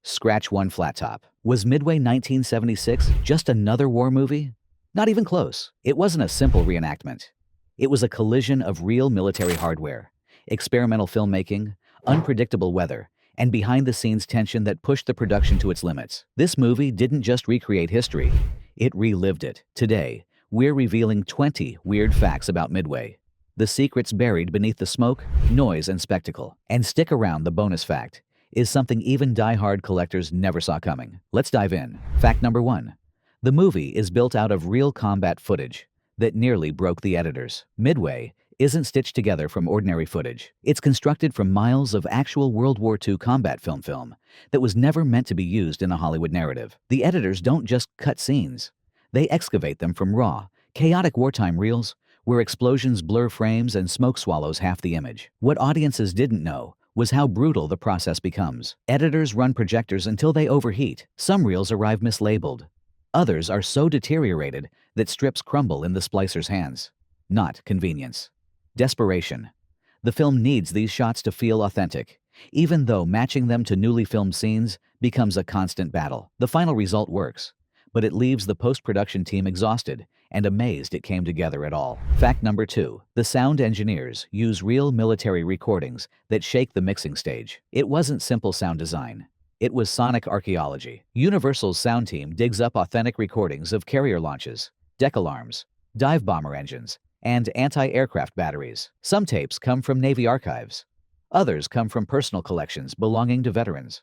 Scratch one flat top. Was Midway 1976 just another war movie? Not even close. It wasn't a simple reenactment. It was a collision of real military hardware, experimental filmmaking, unpredictable weather, and behind-the-scenes tension that pushed the production to its limits. This movie didn't just recreate history, it relived it. Today, we're revealing 20 weird facts about Midway. The secrets buried beneath the smoke, noise, and spectacle. And stick around, the bonus fact is something even die-hard collectors never saw coming. Let's dive in. Fact number 1. The movie is built out of real combat footage that nearly broke the editors. Midway isn't stitched together from ordinary footage. It's constructed from miles of actual World War II combat film that was never meant to be used in a Hollywood narrative. The editors don't just cut scenes. They excavate them from raw, chaotic wartime reels where explosions blur frames and smoke swallows half the image. What audiences didn't know was how brutal the process becomes. Editors run projectors until they overheat. Some reels arrive mislabeled. Others are so deteriorated that strips crumble in the splicer's hands. Not convenience. Desperation. The film needs these shots to feel authentic, even though matching them to newly filmed scenes becomes a constant battle. The final result works, but it leaves the post-production team exhausted and amazed it came together at all. Fact number 2. The sound engineers use real military recordings that shake the mixing stage. It wasn't simple sound design. It was sonic archaeology. Universal's sound team digs up authentic recordings of carrier launches, deck alarms, dive bomber engines, and anti-aircraft batteries. Some tapes come from Navy archives. Others come from personal collections belonging to veterans.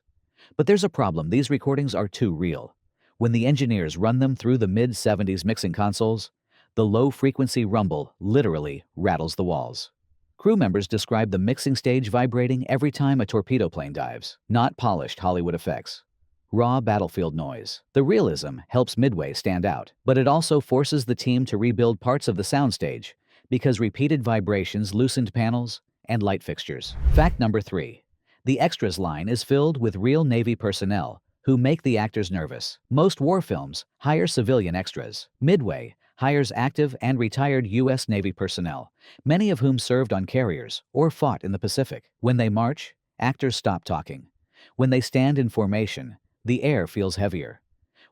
But there's a problem. These recordings are too real. When the engineers run them through the mid-70s mixing consoles, the low-frequency rumble literally rattles the walls. Crew members describe the mixing stage vibrating every time a torpedo plane dives. Not polished Hollywood effects. Raw battlefield noise. The realism helps Midway stand out, but it also forces the team to rebuild parts of the soundstage because repeated vibrations loosened panels and light fixtures. Fact number 3. The extras line is filled with real Navy personnel who make the actors nervous. Most war films hire civilian extras. Midway hires active and retired U.S. Navy personnel, many of whom served on carriers or fought in the Pacific. When they march, actors stop talking. When they stand in formation, the air feels heavier.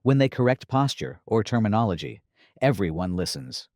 When they correct posture or terminology, everyone listens.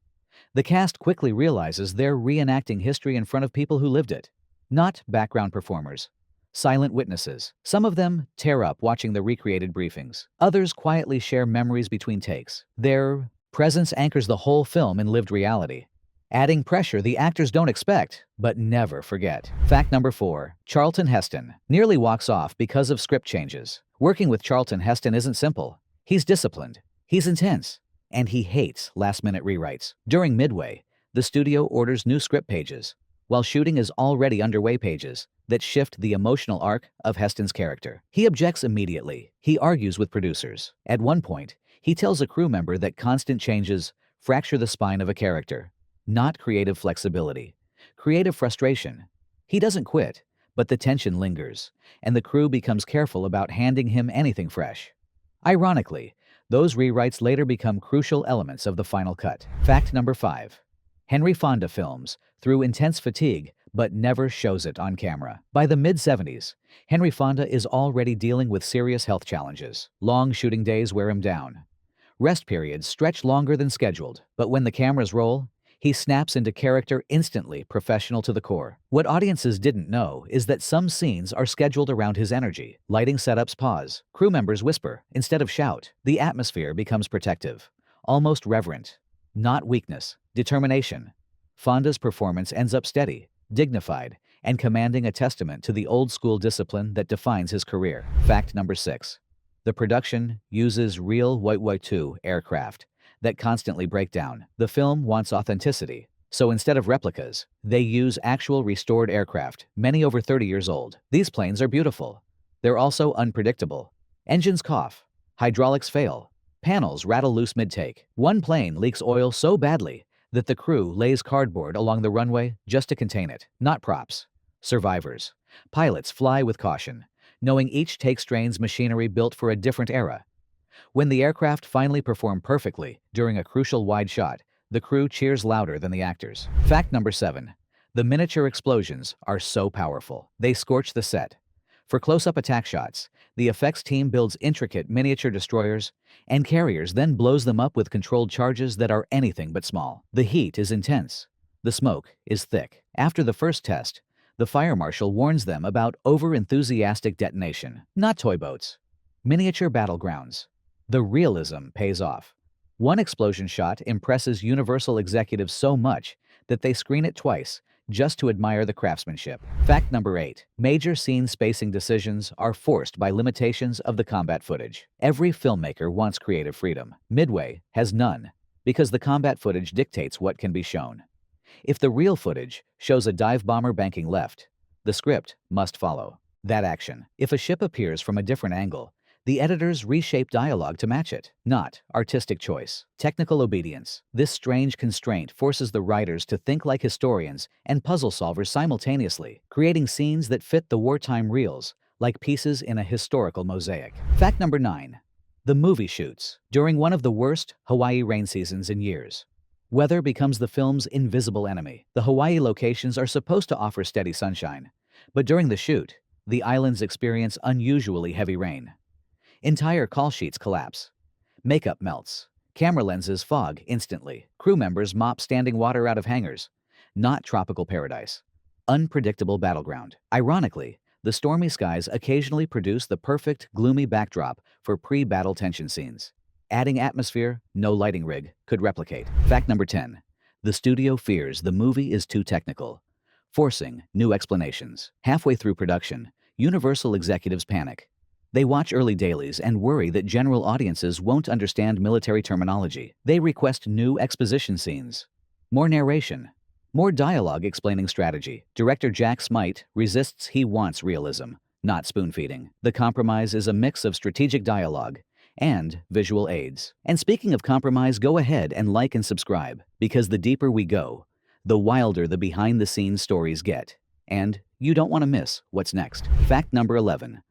The cast quickly realizes they're reenacting history in front of people who lived it, not background performers. Silent witnesses. Some of them tear up watching the recreated briefings. Others quietly share memories between takes. Their presence anchors the whole film in lived reality, adding pressure the actors don't expect, but never forget. Fact number 4. Charlton Heston nearly walks off because of script changes. Working with Charlton Heston isn't simple. He's disciplined, he's intense, and he hates last-minute rewrites. During Midway, the studio orders new script pages, while shooting is already underway pages that shift the emotional arc of Heston's character. He objects immediately. He argues with producers. At one point, he tells a crew member that constant changes fracture the spine of a character. Not creative flexibility, creative frustration. He doesn't quit, but the tension lingers, and the crew becomes careful about handing him anything fresh. Ironically, those rewrites later become crucial elements of the final cut. Fact number 5. Henry Fonda films through intense fatigue but never shows it on camera. By the mid-70s, Henry Fonda is already dealing with serious health challenges. Long shooting days wear him down. Rest periods stretch longer than scheduled, but when the cameras roll, he snaps into character instantly, professional to the core. What audiences didn't know is that some scenes are scheduled around his energy. Lighting setups pause. Crew members whisper instead of shout. The atmosphere becomes protective, almost reverent. Not weakness, determination. Fonda's performance ends up steady, dignified, and commanding, a testament to the old-school discipline that defines his career. Fact number 6. The production uses real WWII aircraft that constantly break down. The film wants authenticity, so instead of replicas, they use actual restored aircraft, many over 30 years old. These planes are beautiful. They're also unpredictable. Engines cough, hydraulics fail, panels rattle loose mid-take. One plane leaks oil so badly that the crew lays cardboard along the runway just to contain it. Not props. Survivors. Pilots fly with caution, knowing each take strains machinery built for a different era. When the aircraft finally perform perfectly during a crucial wide shot, the crew cheers louder than the actors. Fact number 7. The miniature explosions are so powerful. They scorch the set. For close-up attack shots, The effects team builds intricate miniature destroyers and carriers, then blows them up with controlled charges that are anything but small. The heat is intense. The smoke is thick. After the first test, the fire marshal warns them about over-enthusiastic detonation. Not toy boats. Miniature battlegrounds. The realism pays off. One explosion shot impresses Universal executives so much that they screen it twice just to admire the craftsmanship. Fact number 8. Major scene spacing decisions are forced by limitations of the combat footage. Every filmmaker wants creative freedom. Midway has none, because the combat footage dictates what can be shown. If the real footage shows a dive bomber banking left, the script must follow that action. If a ship appears from a different angle, the editors reshape dialogue to match it, not artistic choice. Technical obedience. This strange constraint forces the writers to think like historians and puzzle solvers simultaneously, creating scenes that fit the wartime reels like pieces in a historical mosaic. Fact number 9. The movie shoots. During one of the worst Hawaii rain seasons in years, weather becomes the film's invisible enemy. The Hawaii locations are supposed to offer steady sunshine, but during the shoot, the islands experience unusually heavy rain. Entire call sheets collapse. Makeup melts. Camera lenses fog instantly. Crew members mop standing water out of hangars. Not tropical paradise. Unpredictable battleground. Ironically, the stormy skies occasionally produce the perfect, gloomy backdrop for pre-battle tension scenes. Adding atmosphere no lighting rig could replicate. Fact number 10. The studio fears the movie is too technical, forcing new explanations. Halfway through production, Universal executives panic. They watch early dailies and worry that general audiences won't understand military terminology. They request new exposition scenes, more narration, more dialogue explaining strategy. Director Jack Smite resists. He wants realism, not spoon-feeding. The compromise is a mix of strategic dialogue and visual aids. And speaking of compromise, go ahead and like and subscribe, because the deeper we go, the wilder the behind-the-scenes stories get. And you don't want to miss what's next. Fact number 11.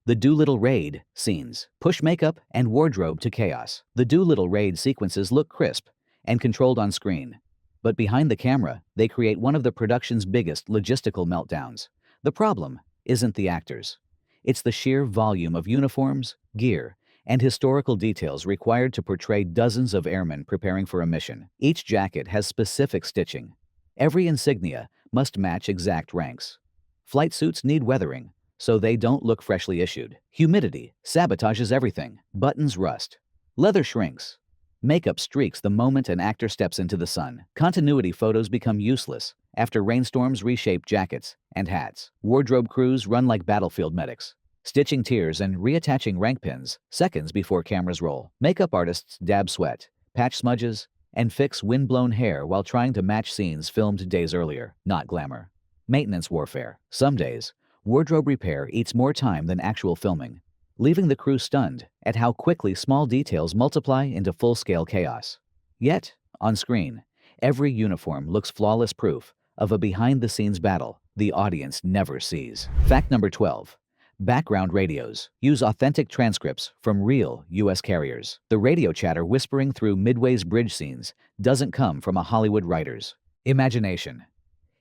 The Doolittle raid scenes push makeup and wardrobe to chaos. The Doolittle raid sequences look crisp and controlled on screen, but behind the camera, they create one of the production's biggest logistical meltdowns. The problem isn't the actors. It's the sheer volume of uniforms, gear, and historical details required to portray dozens of airmen preparing for a mission. Each jacket has specific stitching. Every insignia must match exact ranks. Flight suits need weathering, so they don't look freshly issued. Humidity sabotages everything. Buttons rust. Leather shrinks. Makeup streaks the moment an actor steps into the sun. Continuity photos become useless after rainstorms reshape jackets and hats. Wardrobe crews run like battlefield medics, stitching tears and reattaching rank pins seconds before cameras roll. Makeup artists dab sweat, patch smudges, and fix wind-blown hair while trying to match scenes filmed days earlier. Not glamour. Maintenance warfare. Some days, wardrobe repair eats more time than actual filming, leaving the crew stunned at how quickly small details multiply into full-scale chaos. Yet, on screen, every uniform looks flawless proof of a behind-the-scenes battle the audience never sees. Fact number 12. Background radios use authentic transcripts from real U.S. carriers. The radio chatter whispering through Midway's bridge scenes doesn't come from a Hollywood writer's imagination.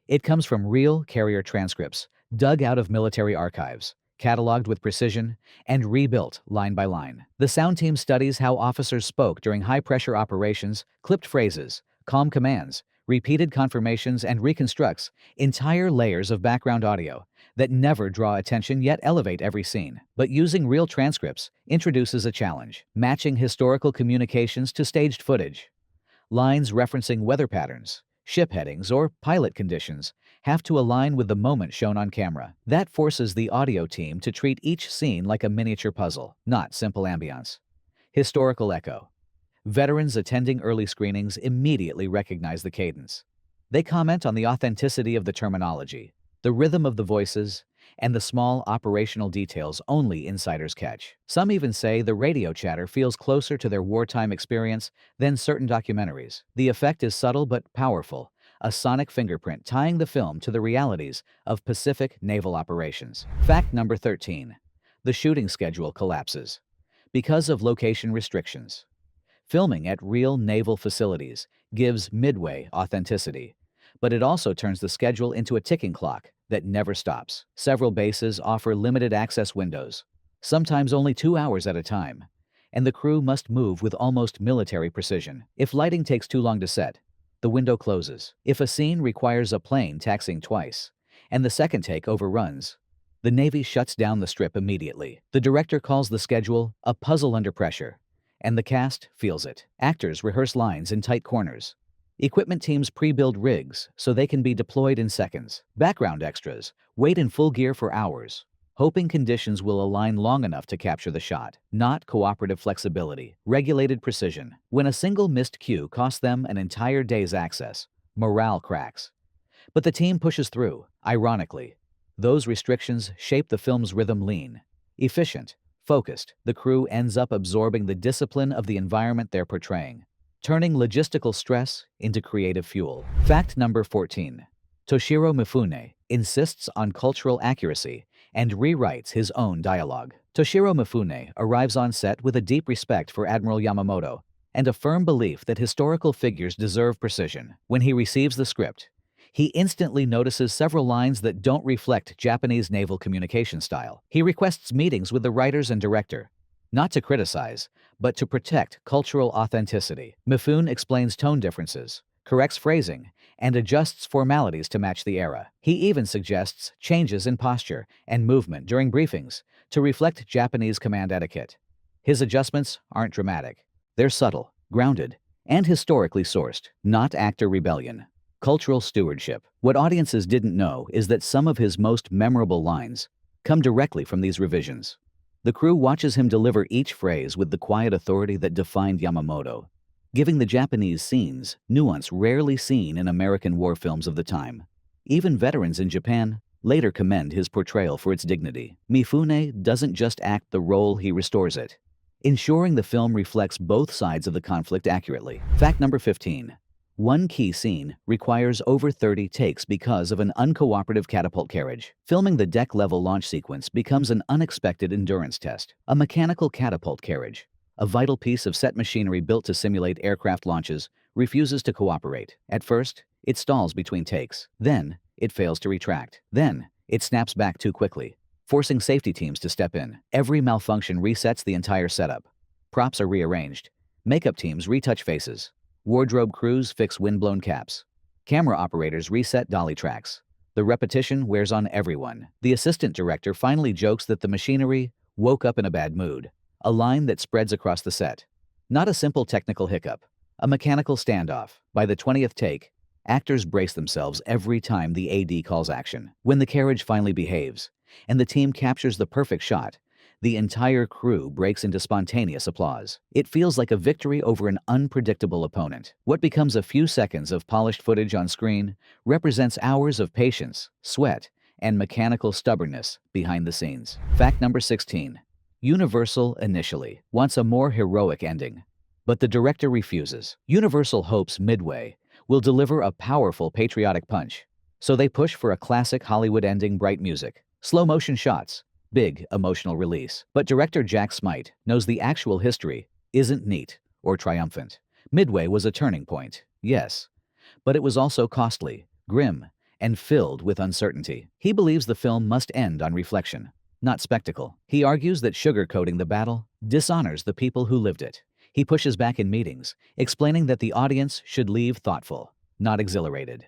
It comes from real carrier transcripts dug out of military archives, cataloged with precision, and rebuilt line by line. The sound team studies how officers spoke during high-pressure operations, clipped phrases, calm commands, repeated confirmations, and reconstructs entire layers of background audio that never draw attention yet elevate every scene. But using real transcripts introduces a challenge: matching historical communications to staged footage. Lines referencing weather patterns, ship headings, or pilot conditions have to align with the moment shown on camera. That forces the audio team to treat each scene like a miniature puzzle, not simple ambiance. Historical echo. Veterans attending early screenings immediately recognize the cadence. They comment on the authenticity of the terminology, the rhythm of the voices, and the small operational details only insiders catch. Some even say the radio chatter feels closer to their wartime experience than certain documentaries. The effect is subtle but powerful, a sonic fingerprint tying the film to the realities of Pacific naval operations. Fact number 13. The shooting schedule collapses because of location restrictions. Filming at real naval facilities gives Midway authenticity, but it also turns the schedule into a ticking clock that never stops. Several bases offer limited access windows, sometimes only 2 hours at a time, and the crew must move with almost military precision. If lighting takes too long to set, the window closes. If a scene requires a plane taxiing twice, and the second take overruns, the Navy shuts down the strip immediately. The director calls the schedule a puzzle under pressure, and the cast feels it. Actors rehearse lines in tight corners. Equipment teams pre-build rigs so they can be deployed in seconds. Background extras wait in full gear for hours, hoping conditions will align long enough to capture the shot. Not cooperative flexibility, regulated precision. When a single missed cue costs them an entire day's access, morale cracks. But the team pushes through. Ironically, those restrictions shape the film's rhythm. Lean, efficient, focused. The crew ends up absorbing the discipline of the environment they're portraying, turning logistical stress into creative fuel. Fact number 14. Toshiro Mifune insists on cultural accuracy and rewrites his own dialogue. Toshiro Mifune arrives on set with a deep respect for Admiral Yamamoto and a firm belief that historical figures deserve precision. When he receives the script, he instantly notices several lines that don't reflect Japanese naval communication style. He requests meetings with the writers and director, not to criticize, but to protect cultural authenticity. Mifune explains tone differences, corrects phrasing, and adjusts formalities to match the era. He even suggests changes in posture and movement during briefings to reflect Japanese command etiquette. His adjustments aren't dramatic. They're subtle, grounded, and historically sourced, not actor rebellion. Cultural stewardship. What audiences didn't know is that some of his most memorable lines come directly from these revisions. The crew watches him deliver each phrase with the quiet authority that defined Yamamoto, giving the Japanese scenes nuance rarely seen in American war films of the time. Even veterans in Japan later commend his portrayal for its dignity. Mifune doesn't just act the role, he restores it, ensuring the film reflects both sides of the conflict accurately. Fact number 15. One key scene requires over 30 takes because of an uncooperative catapult carriage. Filming the deck-level launch sequence becomes an unexpected endurance test. A mechanical catapult carriage, a vital piece of set machinery built to simulate aircraft launches, refuses to cooperate. At first, it stalls between takes. Then, it fails to retract. Then, it snaps back too quickly, forcing safety teams to step in. Every malfunction resets the entire setup. Props are rearranged. Makeup teams retouch faces. Wardrobe crews fix windblown caps. Camera operators reset dolly tracks. The repetition wears on everyone. The assistant director finally jokes that the machinery woke up in a bad mood, a line that spreads across the set. Not a simple technical hiccup, a mechanical standoff. By the 20th take, actors brace themselves every time the AD calls action. When the carriage finally behaves, and the team captures the perfect shot, the entire crew breaks into spontaneous applause. It feels like a victory over an unpredictable opponent. What becomes a few seconds of polished footage on screen represents hours of patience, sweat, and mechanical stubbornness behind the scenes. Fact number 16. Universal initially wants a more heroic ending, but the director refuses. Universal hopes Midway will deliver a powerful patriotic punch, so they push for a classic Hollywood ending: bright music, slow-motion shots, big emotional release. But director Jack Smite knows the actual history isn't neat or triumphant. Midway was a turning point, yes, but it was also costly, grim, and filled with uncertainty. He believes the film must end on reflection, not spectacle. He argues that sugarcoating the battle dishonors the people who lived it. He pushes back in meetings, explaining that the audience should leave thoughtful, not exhilarated.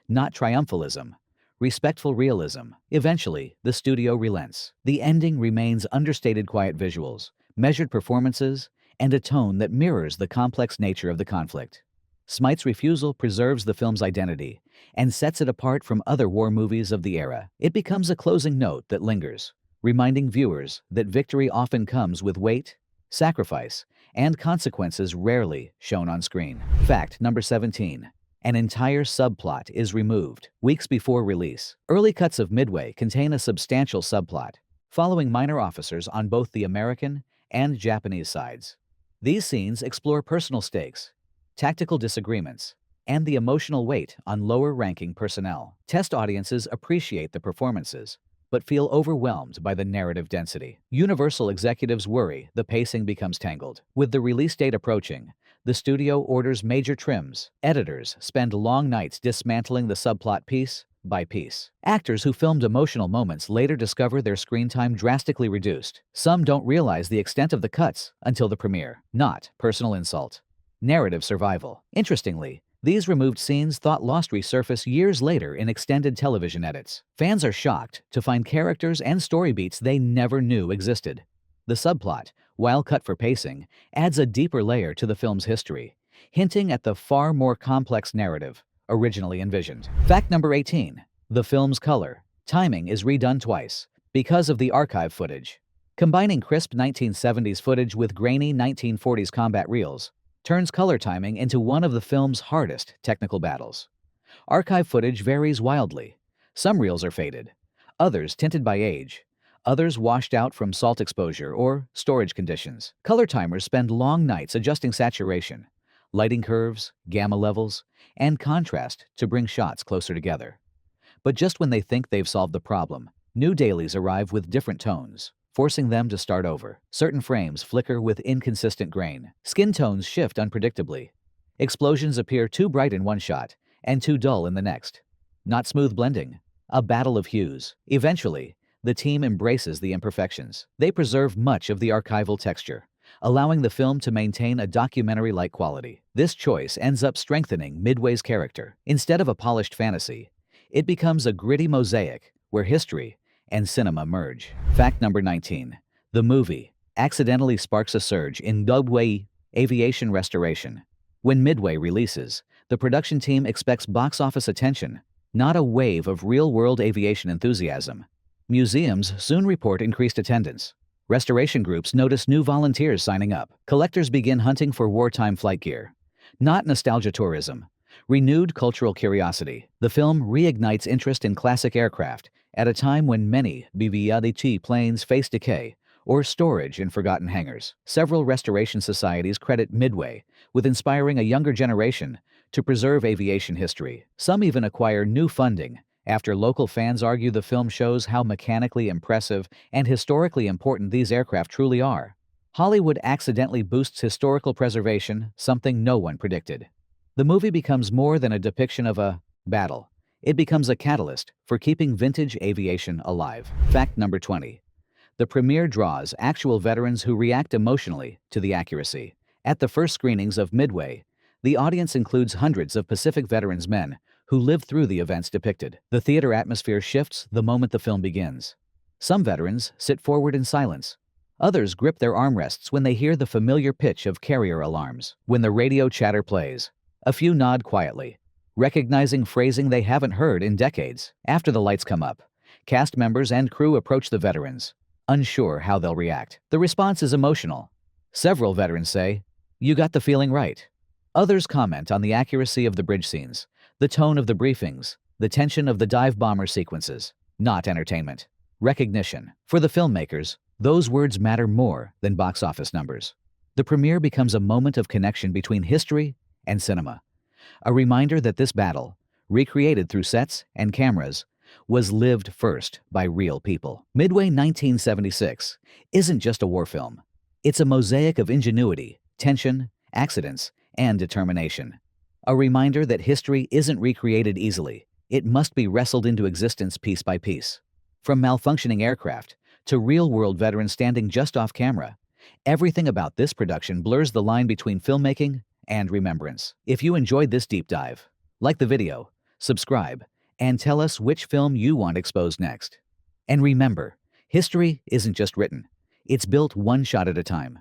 Not triumphalism, respectful realism. Eventually, the studio relents. The ending remains understated quiet visuals, measured performances, and a tone that mirrors the complex nature of the conflict. Smite's refusal preserves the film's identity and sets it apart from other war movies of the era. It becomes a closing note that lingers, reminding viewers that victory often comes with weight, sacrifice, and consequences rarely shown on screen. Fact number 17. An entire subplot is removed weeks before release. Early cuts of Midway contain a substantial subplot, following minor officers on both the American and Japanese sides. These scenes explore personal stakes, tactical disagreements, and the emotional weight on lower-ranking personnel. Test audiences appreciate the performances, but feel overwhelmed by the narrative density. Universal executives worry the pacing becomes tangled. With the release date approaching, The studio orders major trims. Editors spend long nights dismantling the subplot piece by piece. Actors who filmed emotional moments later discover their screen time drastically reduced. Some don't realize the extent of the cuts until the premiere. Not personal insult. Narrative survival. Interestingly, these removed scenes thought lost resurface years later in extended television edits. Fans are shocked to find characters and story beats they never knew existed. The subplot, while cut for pacing, adds a deeper layer to the film's history, hinting at the far more complex narrative originally envisioned. Fact number 18. The film's color timing is redone twice because of the archive footage. Combining crisp 1970s footage with grainy 1940s combat reels turns color timing into one of the film's hardest technical battles. Archive footage varies wildly. Some reels are faded, others tinted by age, others washed out from salt exposure or storage conditions. Color timers spend long nights adjusting saturation, lighting curves, gamma levels, and contrast to bring shots closer together. But just when they think they've solved the problem, new dailies arrive with different tones, forcing them to start over. Certain frames flicker with inconsistent grain. Skin tones shift unpredictably. Explosions appear too bright in one shot and too dull in the next. Not smooth blending, a battle of hues. Eventually, the team embraces the imperfections. They preserve much of the archival texture, allowing the film to maintain a documentary-like quality. This choice ends up strengthening Midway's character. Instead of a polished fantasy, it becomes a gritty mosaic where history and cinema merge. Fact number 19. The movie accidentally sparks a surge in WWII aviation restoration. When Midway releases, the production team expects box office attention, not a wave of real-world aviation enthusiasm. Museums soon report increased attendance. Restoration groups notice new volunteers signing up. Collectors begin hunting for wartime flight gear. Not nostalgia tourism, renewed cultural curiosity. The film reignites interest in classic aircraft at a time when many WWII planes face decay or storage in forgotten hangars. Several restoration societies credit Midway with inspiring a younger generation to preserve aviation history. Some even acquire new funding after local fans argue the film shows how mechanically impressive and historically important these aircraft truly are. Hollywood accidentally boosts historical preservation, something no one predicted. The movie becomes more than a depiction of a battle. It becomes a catalyst for keeping vintage aviation alive. Fact number 20. The premiere draws actual veterans who react emotionally to the accuracy. At the first screenings of Midway, the audience includes hundreds of Pacific Veterans men who lived through the events depicted. The theater atmosphere shifts the moment the film begins. Some veterans sit forward in silence. Others grip their armrests when they hear the familiar pitch of carrier alarms. When the radio chatter plays, a few nod quietly, recognizing phrasing they haven't heard in decades. After the lights come up, cast members and crew approach the veterans, unsure how they'll react. The response is emotional. Several veterans say, "You got the feeling right." Others comment on the accuracy of the bridge scenes, the tone of the briefings, the tension of the dive bomber sequences. Not entertainment. Recognition. For the filmmakers, those words matter more than box office numbers. The premiere becomes a moment of connection between history and cinema. A reminder that this battle, recreated through sets and cameras, was lived first by real people. Midway 1976 isn't just a war film. It's a mosaic of ingenuity, tension, accidents, and determination. A reminder that history isn't recreated easily. It must be wrestled into existence piece by piece. From malfunctioning aircraft to real-world veterans standing just off camera, everything about this production blurs the line between filmmaking and remembrance. If you enjoyed this deep dive, like the video, subscribe, and tell us which film you want exposed next. And remember, history isn't just written. It's built one shot at a time.